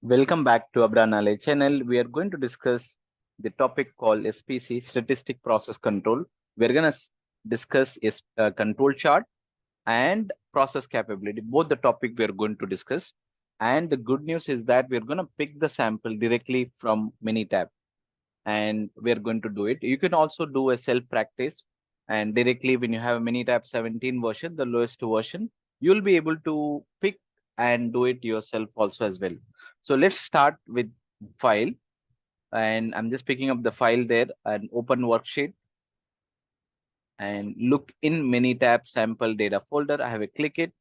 Welcome back to Abra Knowledge channel. We are going to discuss the topic called SPC, Statistic Process Control. We're going to discuss is control chart and process capability. Both the topic we are going to discuss. And the good news is that we're going to pick the sample directly from Minitab, and we're going to do it. You can also do a self practice, and directly when you have a Minitab 17 version, the lowest version, you'll be able to pick and do it yourself also as well. So let's start with file, and I'm just picking up the file there and open worksheet and look in Minitab sample data folder. I have a click it,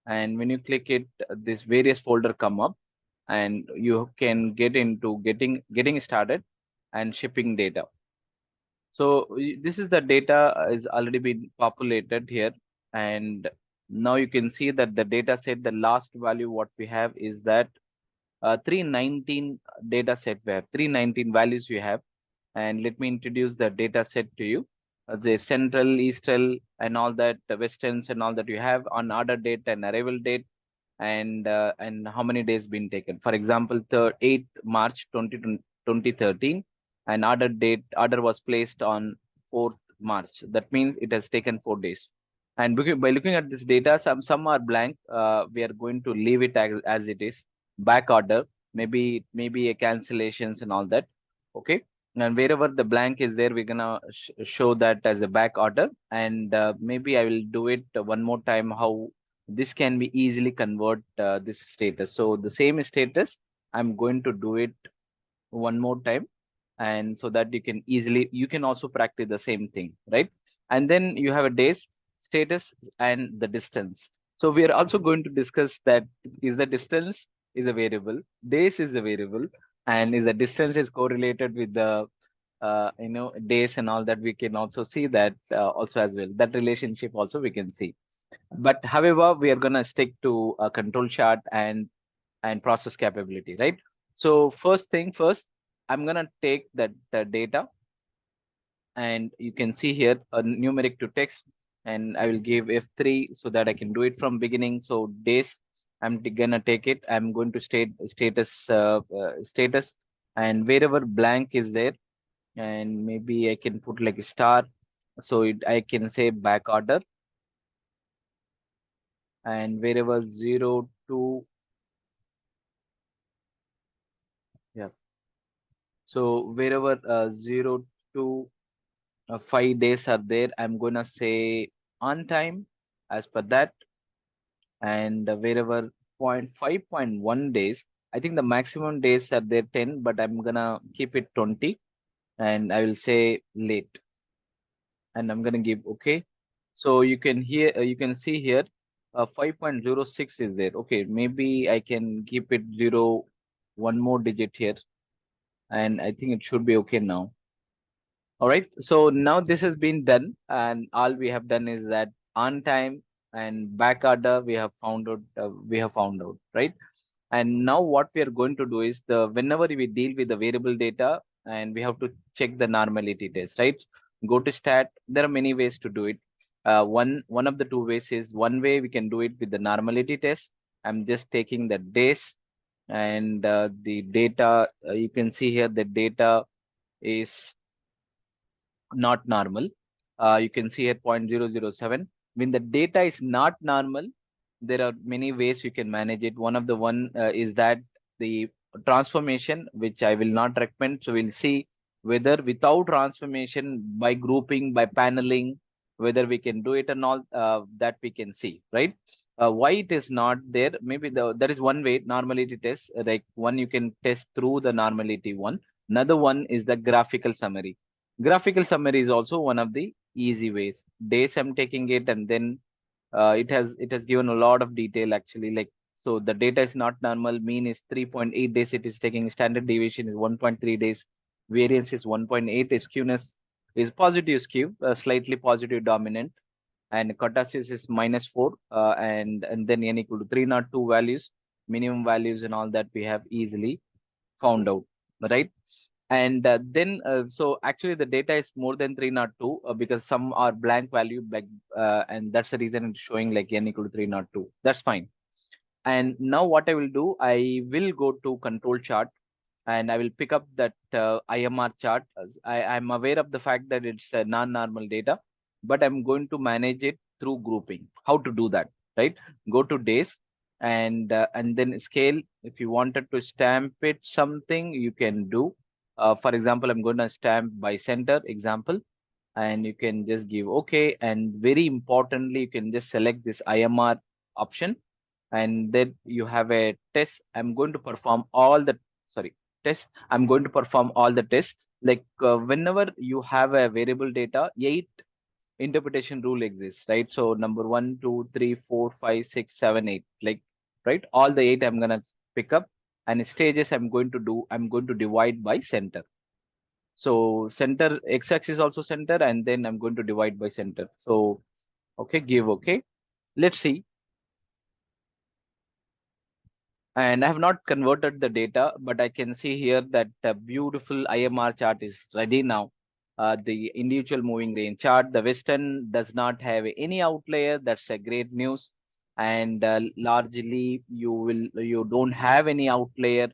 and when you click it, this various folder come up, and you can get into getting started and shipping data. So this is the data is already been populated here, and now you can see that the data set, the last value what we have is that 319 data set. We have 319 values we have, and let me introduce the data set to you. The central, eastern, and all that, the westerns and all that you have on order date and arrival date, and how many days been taken. For example, the 8th March 2013, and order was placed on 4th March. That means it has taken 4 days. And by looking at this data, some are blank. We are going to leave it as it is. Back order, maybe a cancellations and all that. Okay. And wherever the blank is there, we're gonna show that as a back order. And maybe I will do it one more time. How this can be easily convert this status. So the same status, I'm going to do it one more time, and so that you can also practice the same thing, right? And then you have a days status and the distance. So we are also going to discuss that is the distance is a variable, days is a variable, and is the distance is correlated with the days and all that. We can also see that also as well, that relationship also we can see. But however, we are going to stick to a control chart and process capability, right? So first thing first, I'm going to take the data, and you can see here a numeric to text, and I will give F3 so that I can do it from beginning. So days, I'm going to take it. I'm going to status, and wherever blank is there, and maybe I can put like a star. So I can say back order, and wherever 0 to, yeah. So wherever 0 to 5 days are there, I'm gonna say on time as per that. And wherever 0.5.1 days, I think the maximum days are there 10, but I'm gonna keep it 20, and I will say late, and I'm gonna give okay. So you can see here 5.06 is there. Okay, maybe I can keep it zero, one more digit here, and I think it should be okay now. All right. So now this has been done, and all we have done is that on time and back order we have found out. Right. And now what we are going to do is the whenever we deal with the variable data, and we have to check the normality test. Right. Go to stat. There are many ways to do it. One of the two ways is one way we can do it with the normality test. I'm just taking the days, and the data. You can see here the data is not normal. You can see here 0.007. When the data is not normal, there are many ways you can manage it. One is that the transformation, which I will not recommend. So we'll see whether without transformation, by grouping, by paneling, whether we can do it and all that we can see, right? Why it is not there? Maybe there is one way normality test. Like one you can test through the normality one. Another one is the graphical summary. Graphical summary is also one of the easy ways. Days I'm taking it, and then it has given a lot of detail actually. Like, so the data is not normal. Mean is 3.8 days. It is taking standard deviation is 1.3 days. Variance is 1.8. Skewness is positive skew, slightly positive dominant, and kurtosis is -4. And then n equal to 302 values, minimum values, and all that we have easily found out, right? And then so actually the data is more than 302 because some are blank value, like and that's the reason it's showing like n equal to 302. That's fine. And now what I will do, I will go to control chart and I will pick up that IMR chart. I'm aware of the fact that it's a non-normal data, but I'm going to manage it through grouping. How to do that, right? Go to days and then scale. If you wanted to stamp it something, you can do. For example, I'm going to stamp by center example, and you can just give OK. And very importantly, you can just select this IMR option, and then you have a test. I'm going to perform all the sorry test. I'm going to perform all the tests. Like whenever you have a variable data, 8 interpretation rule exists, right? So number 1, 2, 3, 4, 5, 6, 7, 8, like, right, all the 8 I'm gonna pick up. And stages I'm going to do, I'm going to divide by center. So center x-axis also center, and then I'm going to divide by center. So okay, give OK. Let's see. And I have not converted the data, but I can see here that the beautiful IMR chart is ready now. The individual moving range chart, the Western does not have any outlier. That's a great news. And largely, you don't have any outlier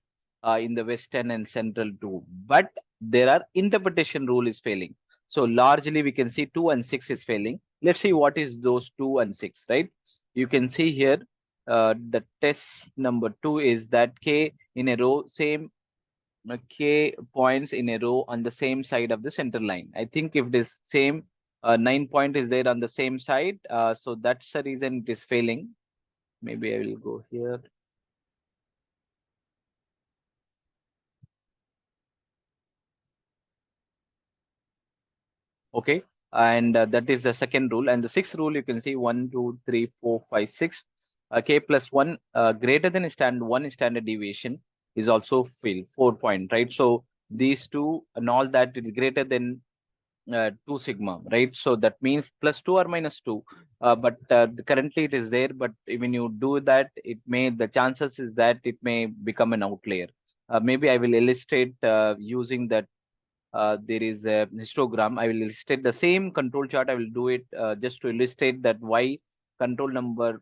in the Western and Central too. But there are interpretation rule is failing. So largely, we can see 2 and 6 is failing. Let's see what is those 2 and 6, right? You can see here the test number 2 is that k in a row, same k points in a row on the same side of the center line. I think if this same 9 point is there on the same side, so that's the reason it is failing. Maybe I will go here. Okay, and that is the second rule. And the sixth rule, you can see 1, 2, 3, 4, 5, 6. K plus 1 greater than one standard deviation is also failed. 4 point, right? So these two and all that is greater than 2 sigma, right? So that means plus 2 or minus 2. But currently it is there. But when you do that, the chances is that it may become an outlier. Maybe I will illustrate using that. There is a histogram. I will illustrate the same control chart. I will do it just to illustrate that why control number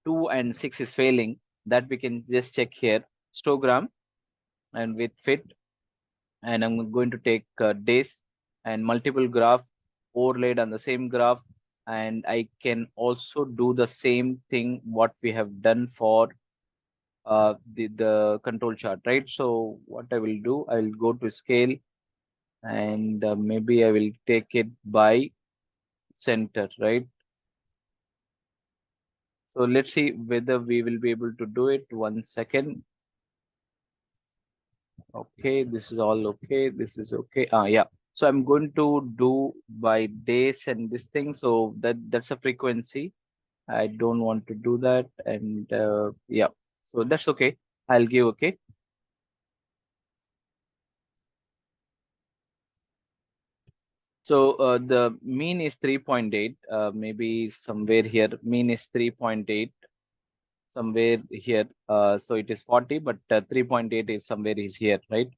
2 and 6 is failing. That we can just check here. Histogram and with fit. And I'm going to take days and multiple graph overlaid on the same graph. And I can also do the same thing what we have done for the control chart, right? So what I will do, I will go to scale, and maybe I will take it by center, right? So let's see whether we will be able to do it. 1 second. Okay, this is all okay. This is okay. Yeah. So I'm going to do by days and this thing. So that's a frequency. I don't want to do that. And yeah, so that's okay. I'll give okay. So the mean is 3.8. Maybe somewhere here, mean is 3.8. Somewhere here. So it is 40, but 3.8 is somewhere is here, right?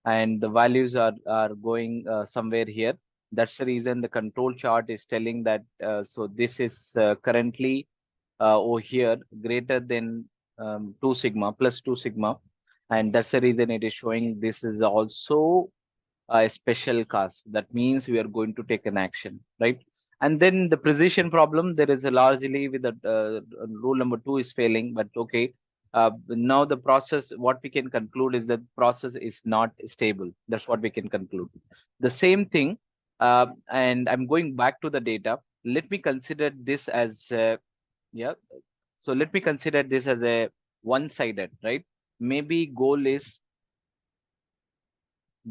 And the values are going somewhere here. That's the reason the control chart is telling that. So this is currently over here greater than 2 sigma plus 2 sigma, and that's the reason it is showing this is also a special case. That means we are going to take an action, right? And then the precision problem, there is a largely with the rule number 2 is failing, but okay. Now the process, what we can conclude is that process is not stable. That's what we can conclude. The same thing, and I'm going back to the data. Let me consider this as yeah. So let me consider this as a one-sided, right? Maybe goal is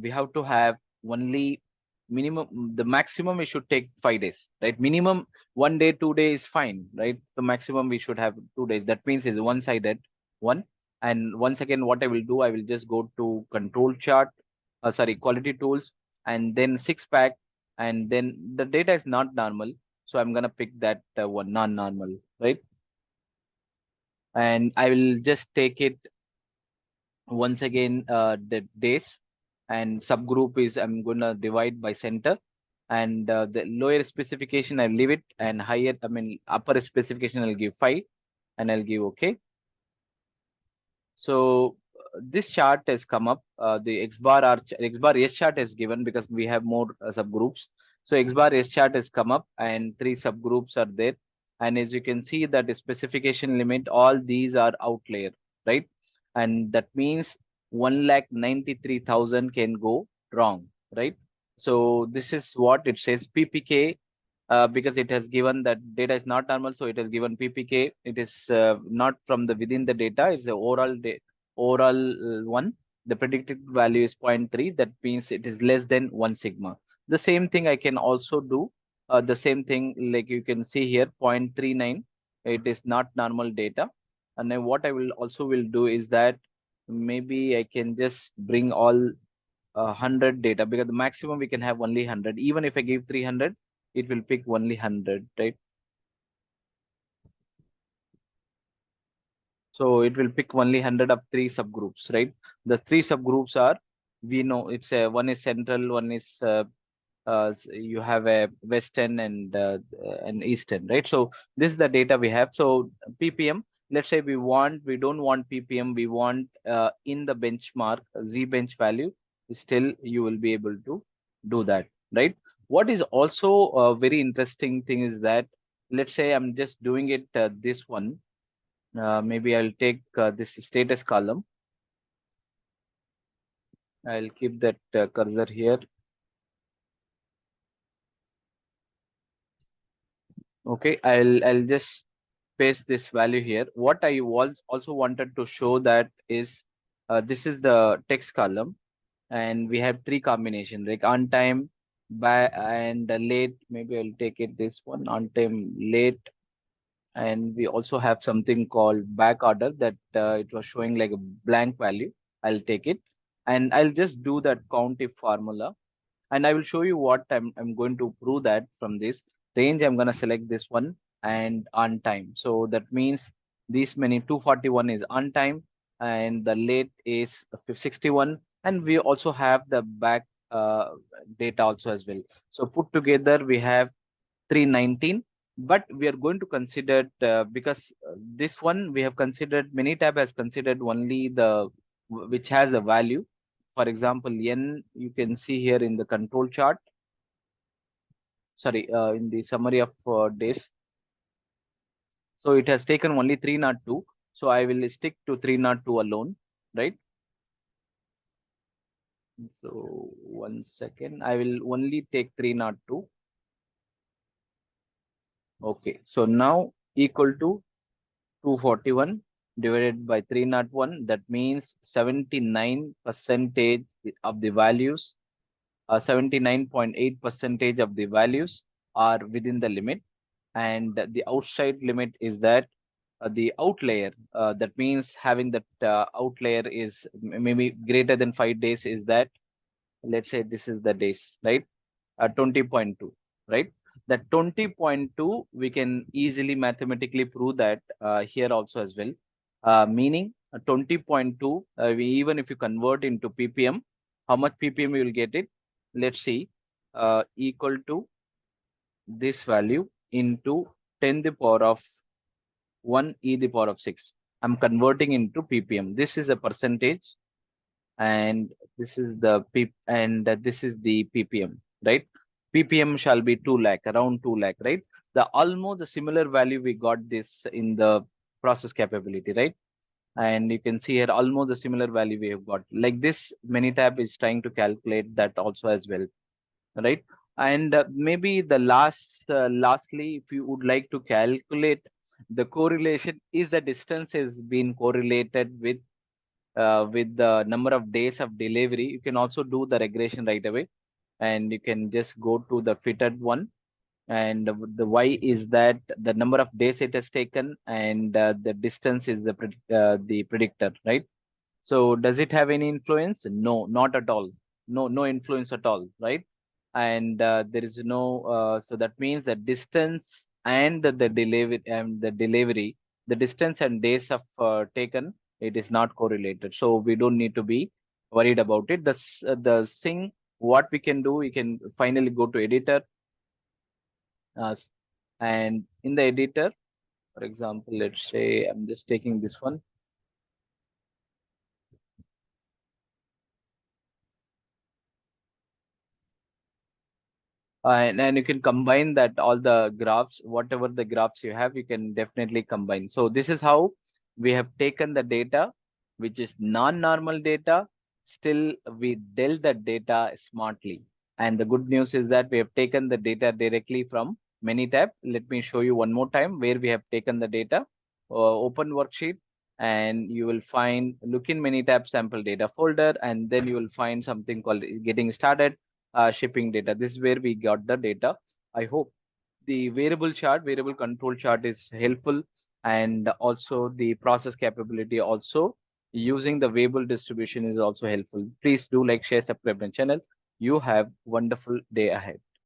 we have to have only minimum, the maximum we should take 5 days, right? Minimum 1 day, 2 day is fine, right? The maximum we should have 2 days. That means is one-sided one. And once again, what I will do, I will just go to control chart, sorry, quality tools, and then SixPack, and then the data is not normal. So I'm gonna pick that one non-normal, right? And I will just take it once again the days, and subgroup is I'm gonna divide by center, and the lower specification I'll leave it, and higher, I mean upper specification I'll give 5, and I'll give okay. So this chart has come up. The X bar S chart is given because we have more subgroups. So X bar S chart has come up and three subgroups are there. And as you can see that the specification limit, all these are outlier, right? And that means 1,93,000 can go wrong, right? So this is what it says PPK, because it has given that data is not normal, so it has given PPK. It is not from the within the data. It's the overall one. The predicted value is 0.3. That means it is less than 1 sigma. The same thing I can also do. The same thing, like you can see here, 0.39. It is not normal data. And then what I will also will do is that maybe I can just bring all 100 data, because the maximum we can have only 100. Even if I give 300, it will pick only 100, right? So it will pick only 100 of three subgroups, right? The three subgroups are, we know it's a, one is central, one is you have a western and eastern, right? So this is the data we have. So ppm, let's say we don't want ppm, we want in the benchmark z bench value, still you will be able to do that, right? What is also a very interesting thing is that, let's say I'm just doing it this one, maybe I'll take this status column. I'll keep that cursor here. Okay, I'll just paste this value here. What I was also wanted to show that is, this is the text column, and we have three combination, like on time, by and late. Maybe I'll take it this one, on time, late, and we also have something called back order that it was showing like a blank value. I'll take it, and I'll just do that count if formula, and I will show you what I'm going to prove that from this range. I'm going to select this one and on time. So that means these many 241 is on time, and the late is 61, and we also have the back data also as well. So put together we have 319, but we are going to consider because this one we have considered, Minitab has considered only the which has a value. For example, n, you can see here in the control chart, sorry, in the summary of days. So it has taken only 302. So I will stick to 302 alone, right? So 1 second, I will only take 302. Okay, so now equal to 241 divided by 301. That means 79 percentage of the values, 79.8 percentage of the values are within the limit, and the outside limit is that the outlier, that means having that outlier is maybe greater than 5 days, is that, let's say this is the days, right? 20.2, right? That 20.2 we can easily mathematically prove that here also as well, meaning 20.2, even if you convert into ppm, how much ppm you will get it? Let's see, equal to this value into 10 the power of 1 e the power of 6. I'm converting into ppm. This is a percentage, and this is the p, and this is the ppm, right? ppm shall be 2 lakh, around 2 lakh, right? The almost a similar value we got this in the process capability, right? And you can see here almost a similar value we have got. Like this, Minitab is trying to calculate that also as well, right? And maybe the lastly, if you would like to calculate the correlation, is the distance has been correlated with the number of days of delivery. You can also do the regression right away, and you can just go to the fitted one, and the y is that the number of days it has taken, and the distance is the predictor, right? So does it have any influence? No, not at all. No influence at all, right? And there is no, so that means the distance and the delivery, the distance and days of taken, it is not correlated. So we don't need to be worried about it. The thing what we can do, we can finally go to editor, uh, and in the editor, for example, let's say I'm just taking this one. and you can combine that all the graphs, whatever the graphs you have, you can definitely combine. So this is how we have taken the data, which is non-normal data. Still, we dealt that data smartly. And the good news is that we have taken the data directly from Minitab. Let me show you one more time where we have taken the data. Open worksheet, and you will find look in Minitab sample data folder, and then you will find something called getting started shipping data. This is where we got the data. I hope the variable control chart is helpful, and also the process capability also using the variable distribution is also helpful. Please do like, share, subscribe my channel. You have wonderful day ahead.